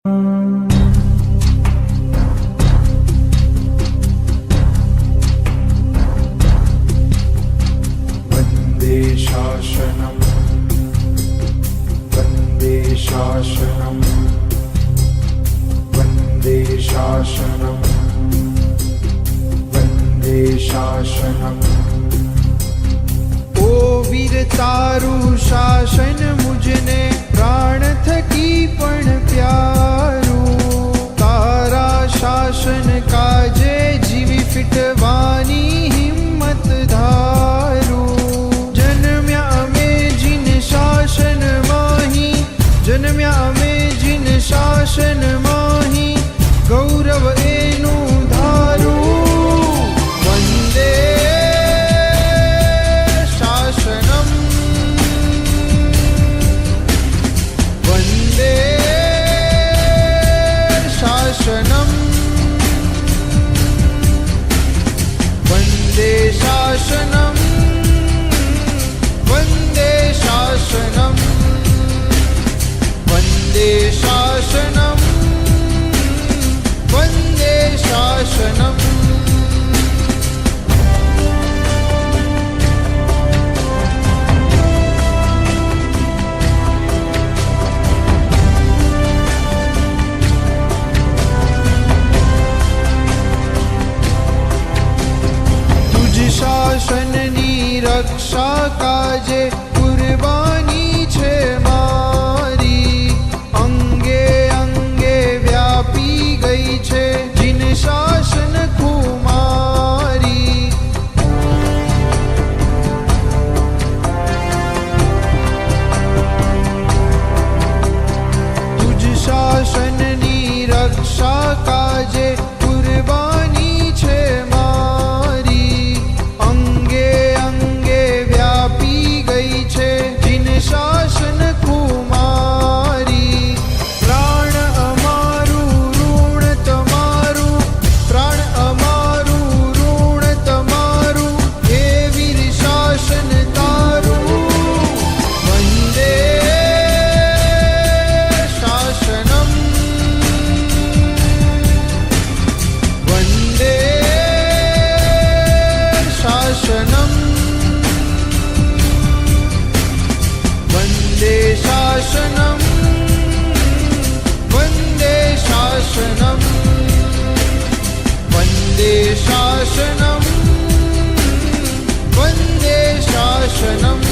वन्दे शासनं वन्दे शासनं वन्दे शासनं वन्दे शासनं। ओ वीर तारू शासन मुझने प्राण थकी पण प्यारू। तारा शासन काजे जीवी फिटवानी हिम्मत धारू। जन्म्या में जिन शासन माही, जन्म्या में जिन शासन माही, गौरव एनु धारू। वंदे शासनम वंदे शासनम वंदे शासनम वंदे शासनम वंदे शासनम वंदे शासनम। शासननी रक्षा काजे कुर्बानी छे मारी। अंगे अंगे व्यापी गई छे जिन शासन कुमारी। तुझ शासननी रक्षा काजे कुर्बानी छे मारी। अंगे अंगे व्यापी गई छे जिन शासन कुमारी। प्राण अमारू ऋण तमारू, प्राण अमारू ऋण तमारू, हे वीर शासन तारू। वंदे शासनम वंदे शासनम वंदे शासनम वंदे शासनम वंदे शासनम वंदे शासनम।